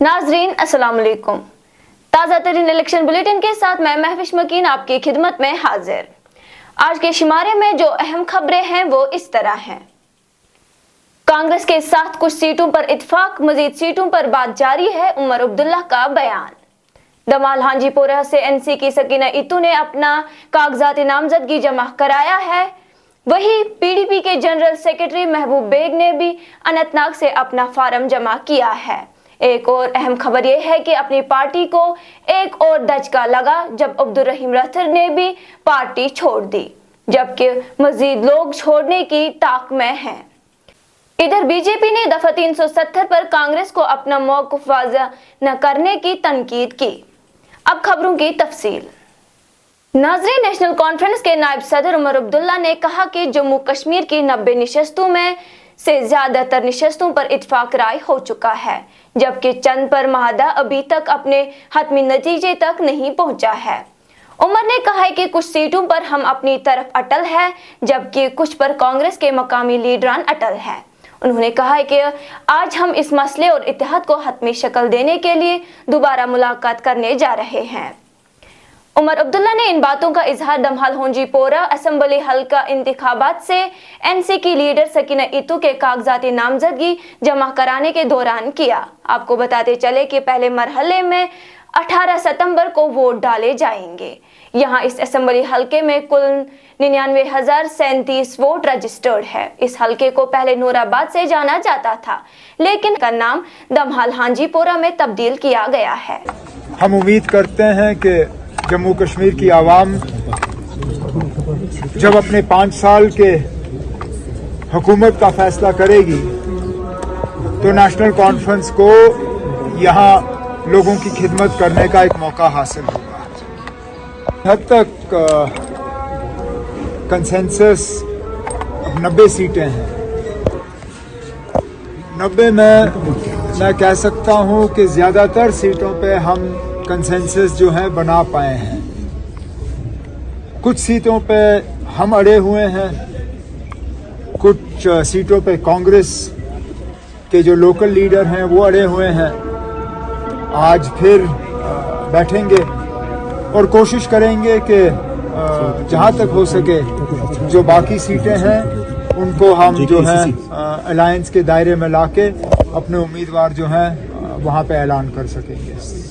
नाजरीन अस्सलाम वालेकुम। ताज़ा तरीन इलेक्शन बुलेटिन के साथ मैं महविश मकीन आपकी खिदमत में हाजिर। आज के शुमारे में जो अहम खबरें हैं वो इस तरह हैं। कांग्रेस के साथ कुछ सीटों पर इत्तेफाक, मजीद सीटों पर बात जारी है, उमर अब्दुल्ला का बयान। दमाल हांजीपोरा से एनसी की सकीना इतू ने अपना कागजात नामजदगी जमा कराया है। वहीं पीडीपी के जनरल सेक्रेटरी महबूब बेग ने भी अनंतनाग से अपना फार्म जमा किया है। एक और अहम खबर यह है कि अपनी पार्टी को एक और दचका लगा जब अब्दुल रहीम रथर ने भी पार्टी छोड़ दी, जबकि मजीद लोग छोड़ने की ताक में हैं। इधर बीजेपी ने दफा 370 पर कांग्रेस को अपना मौक़िफ़ वाज़ह न करने की तनकीद की। अब खबरों की तफसील। नाज़रीन, नेशनल कॉन्फ्रेंस के नायब सदर उमर अब्दुल्ला ने कहा कि जम्मू कश्मीर की 90 निशस्तों में से ज्यादातर निशस्तों पर इत्तेफाक राय हो चुका है, जबकि चंद पर माहदा अभी तक अपने हतमी नतीजे तक नहीं पहुंचा है। उमर ने कहा है कि कुछ सीटों पर हम अपनी तरफ अटल है, जबकि कुछ पर कांग्रेस के मकामी लीडरान अटल है। उन्होंने कहा है कि आज हम इस मसले और इत्तेहाद को हतमी शक्ल देने के लिए दोबारा मुलाकात करने जा रहे हैं। उमर अब्दुल्ला ने इन बातों का इजहार दमाल हांजीपोरा असेंबली हल्का इंतखाबात से एनसी की लीडर सकीना इतू के कागजाती नामजदगी जमा कराने के दौरान किया। आपको बताते चले कि पहले मरहले में 18 सितंबर को वोट डाले जाएंगे। यहाँ इस असेंबली हल्के में कुल 99,037 वोट रजिस्टर्ड है। इस हल्के को पहले नूराबाद से जाना जाता था, लेकिन का नाम दमाल हांजीपोरा में तब्दील किया गया है। हम उम्मीद करते हैं कि जम्मू कश्मीर की आवाम जब अपने 5 साल के हुकूमत का फैसला करेगी तो नेशनल कॉन्फ्रेंस को यहाँ लोगों की खिदमत करने का एक मौका हासिल होगा। हद तक कंसेंसस 90 सीटें हैं। 90 में मैं कह सकता हूँ कि ज़्यादातर सीटों पे हम कंसेंसस जो है बना पाए हैं। कुछ सीटों पे हम अड़े हुए हैं, कुछ सीटों पे कांग्रेस के जो लोकल लीडर हैं वो अड़े हुए हैं। आज फिर बैठेंगे और कोशिश करेंगे कि जहां तक हो सके जो बाकी सीटें हैं उनको हम जो है अलायंस के दायरे में लाके अपने उम्मीदवार जो हैं वहां पे ऐलान कर सकेंगे।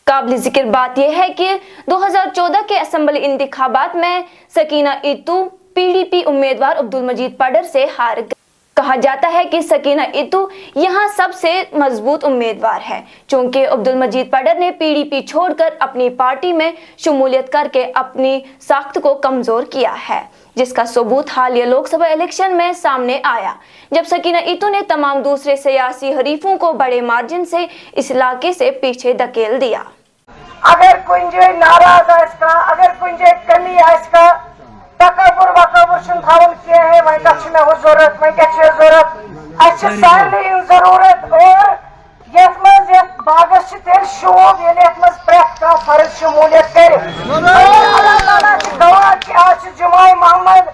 काबिल जिक्र बात यह है कि 2014 के असेंबली इंतखाबात में सकीना इतू पीडीपी उम्मीदवार अब्दुल मजीद पडर से हार गई। कहा जाता है कि सकीना इतू यहाँ सबसे मजबूत उम्मीदवार है, क्योंकि अब्दुल मजीद पडर ने पीडीपी छोड़कर अपनी पार्टी में शमूलियत करके अपनी साख्त को कमजोर किया है, जिसका सबूत हालिया लोकसभा इलेक्शन में सामने आया, जब सकीना इतू ने तमाम दूसरे सियासी हरीफों को बड़े मार्जिन से इस इलाके से पीछे धकेल दिया। अगर कुंजे नाराज आसका, अगर कुंजे कमी आसका, तकबर वकबर थावन किया है, वही कक्ष में हो जरूरत, वही कक्ष में जरूरत, अच्छे सारे जरूरत और यथ बागस तेल शोब ये यथ प्रेत का फर्ज शमूलियत करे। अल्लाह ताला की गवाह कि आज जुमाए मोहम्मद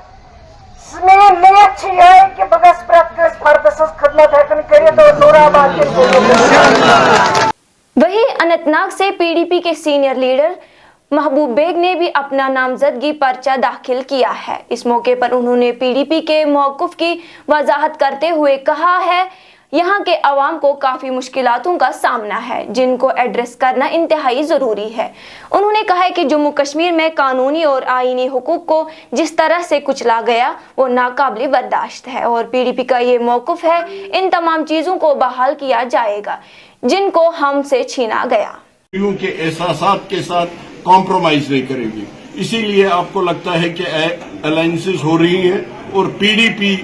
मेरी नियत है कि बगस प्रेत के फर्द खिदमत हेकन करे तो नूराबाद के। वहीं अनंतनाग से पीडीपी के सीनियर लीडर महबूब बेग ने भी अपना नामजदगी पर्चा दाखिल किया है। इस मौके पर उन्होंने पीडीपी के मौक़िफ़ की वजाहत करते हुए कहा है, यहाँ के अवाम को काफ़ी मुश्किलातों का सामना है, जिनको एड्रेस करना इंतहाई ज़रूरी है। उन्होंने कहा है कि जम्मू कश्मीर में कानूनी और आईनी हुकूक को जिस तरह से कुचला गया वो नाकाबिल बर्दाश्त है, और पीडीपी का ये मौक़िफ़ है, इन तमाम चीज़ों को बहाल किया जाएगा जिनको हमसे छीना गया। के एहसासात के साथ कॉम्प्रोमाइज नहीं करेंगे। इसीलिए आपको लगता है कि अलायंसेस हो रही हैं और पीडीपी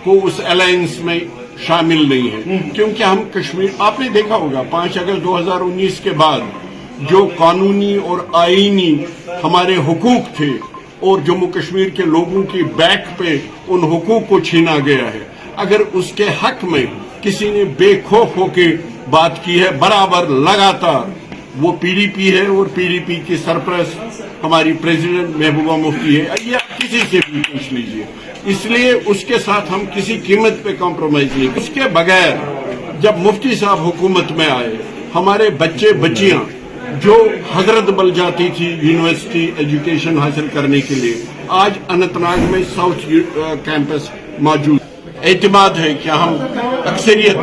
को उस अलायंस में शामिल नहीं है, क्योंकि हम कश्मीर, आपने देखा होगा 5 अगस्त 2019 के बाद जो कानूनी और आईनी हमारे हुकूक थे और जम्मू कश्मीर के लोगों की बैक पे उन हुकूक को छीना गया है। अगर उसके हक में किसी ने बेखौफ होके बात की है बराबर लगातार, वो पीडीपी है और पीडीपी की सरपरस्त हमारी प्रेसिडेंट महबूबा मुफ्ती है। या किसी से भी पूछ लीजिए। इसलिए उसके साथ हम किसी कीमत पे कॉम्प्रोमाइज नहीं। उसके बगैर जब मुफ्ती साहब हुकूमत में आए, हमारे बच्चे बच्चियां जो हजरत बल जाती थी यूनिवर्सिटी एजुकेशन हासिल करने के लिए, आज अनंतनाग में साउथ कैंपस मौजूद। एतमाद है कि हम अक्सरियत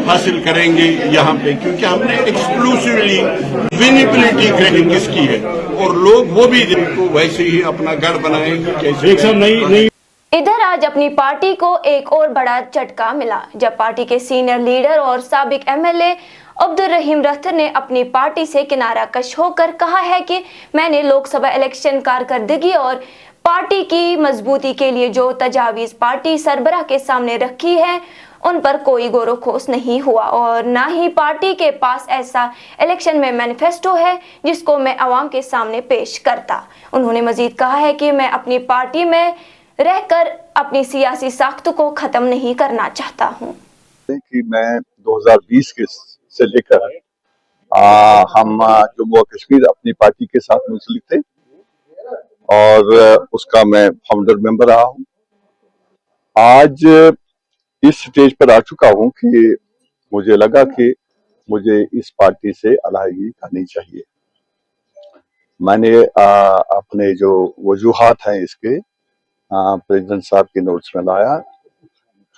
हासिल करेंगे यहाँ पे, क्योंकि हमने एक्सक्लूसिवली विनेबिलिटी ग्रेडिंग की है और लोग वो भी को वैसे ही अपना घर बनाएंगे जैसे नहीं। इधर आज अपनी पार्टी को एक और बड़ा झटका मिला जब पार्टी के सीनियर लीडर और साबिक एमएलए अब्दुल रहीम रथर ने अपनी पार्टी से किनारा कश होकर कहा है कि मैंने लोकसभा इलेक्शन कारकर्दगी और पार्टी की मजबूती के लिए जो तजावीज पार्टी सरबराह के सामने रखी है उन पर कोई गौरखोस नहीं हुआ और ना ही पार्टी के पास ऐसा इलेक्शन में मैनिफेस्टो है जिसको मैं अवाम के सामने पेश करता। उन्होंने मजीद कहा है कि मैं अपनी पार्टी में रहकर अपनी सियासी साख्त को खत्म नहीं करना चाहता हूँ। कि मैं 2020 के से लेकर हम जम्मू और कश्मीर अपनी पार्टी के साथ मुंसलिक थे और उसका मैं फाउंडर मेंबर रहा हूँ। आज इस स्टेज पर आ चुका हूँ कि मुझे लगा कि मुझे इस पार्टी से अलहदगी करनी चाहिए। मैंने अपने जो वजूहात हैं इसके प्रेसिडेंट साहब के नोट्स में लाया,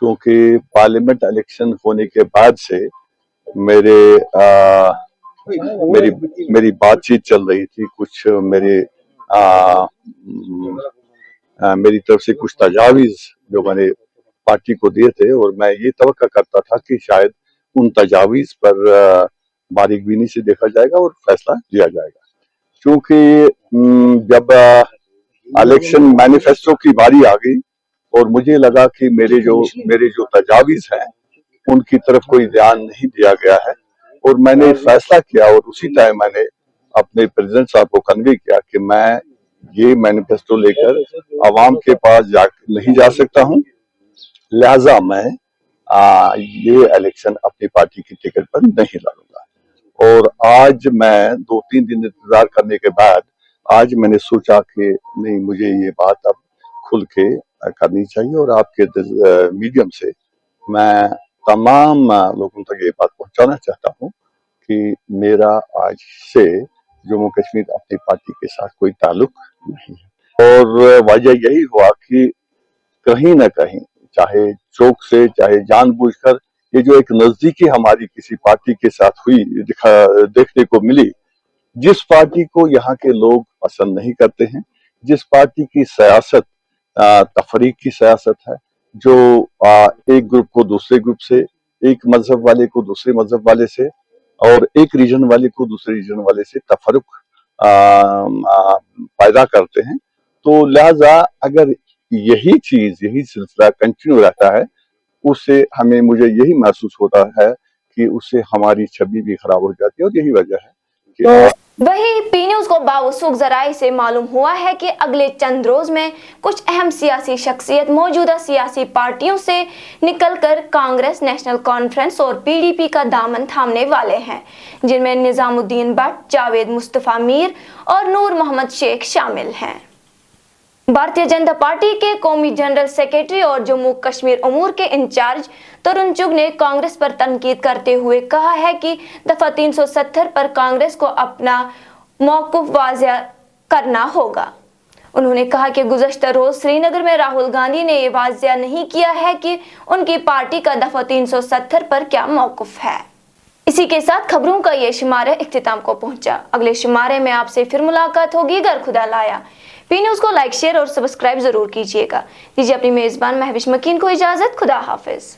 क्योंकि पार्लियामेंट इलेक्शन होने के बाद से मेरी बातचीत चल रही थी, कुछ मेरी तरफ से कुछ तजावीज जो मैंने पार्टी को दिए थे और मैं ये तवक्का करता था कि शायद उन तजावीज पर बारीक बीनी से देखा जाएगा और फैसला लिया जाएगा। क्योंकि जब इलेक्शन मैनिफेस्टो की बारी आ गई और मुझे लगा कि मेरे जो तजावीज हैं उनकी तरफ कोई ध्यान नहीं दिया गया है और मैंने फैसला किया और उसी टाइम मैंने अपने प्रेसिडेंट साहब को कन्वे किया कि मैं ये मैनिफेस्टो लेकर अवाम के पास नहीं जा सकता हूं, लिहाजा मैं ये इलेक्शन अपनी पार्टी की टिकट पर नहीं लड़ूंगा। और आज मैं 2-3 दिन इंतजार करने के बाद आज मैंने सोचा कि नहीं, मुझे ये बात अब खुल के करनी चाहिए और आपके मीडियम से मैं तमाम लोगों तक ये बात पहुंचाना चाहता हूं कि मेरा आज से जम्मू कश्मीर अपनी पार्टी के साथ कोई ताल्लुक नहीं है। और वजह यही हुआ कि कहीं ना कहीं, चाहे चौक से चाहे जानबूझकर, ये जो एक नजदीकी हमारी किसी पार्टी के साथ हुई देखने को मिली, जिस पार्टी को यहाँ के लोग पसंद नहीं करते हैं, जिस पार्टी की सियासत तफरीक की सियासत है, जो एक ग्रुप को दूसरे ग्रुप से, एक मजहब वाले को दूसरे मजहब वाले से और एक रीजन वाले को दूसरे रीजन वाले से तफरुक पैदा करते हैं। तो लिहाजा अगर यही सिलसिला कंटिन्यू रहता है, उससे मुझे यही महसूस होता है कि उससे हमारी छवि भी खराब हो जाती है और यही वजह है कि वही पी न्यूज को बावसूख जराये से मालूम हुआ है कि अगले चंद रोज में कुछ अहम सियासी शख्सियत मौजूदा सियासी पार्टियों से निकलकर कांग्रेस, नेशनल कॉन्फ्रेंस और पीडीपी का दामन थामने वाले हैं, जिनमें निजामुद्दीन भट्ट, जावेद मुस्तफा मीर और नूर मोहम्मद शेख शामिल हैं। भारतीय जनता पार्टी के कौमी जनरल सेक्रेटरी और जम्मू कश्मीर अमूर के इंचार्ज तरुण चुग ने कांग्रेस पर तनकीद करते हुए कहा है कि दफा 370 पर कांग्रेस को अपना मौक़िफ़ वाज़ेह करना होगा। उन्होंने कहा कि गुज़श्ता रोज श्रीनगर में राहुल गांधी ने ये वाज़ेह नहीं किया है कि उनकी पार्टी का दफा 370 पर क्या मौक़िफ़ है। इसी के साथ खबरों का ये शुमारा इख्तिताम को पहुंचा। अगले शुमारे में आपसे फिर मुलाकात होगी अगर खुदा लाया। पी न्यूज़ को लाइक, शेयर और सब्सक्राइब जरूर कीजिएगा। दीजिए अपनी मेजबान महविश मकीन को इजाजत। खुदा हाफिज।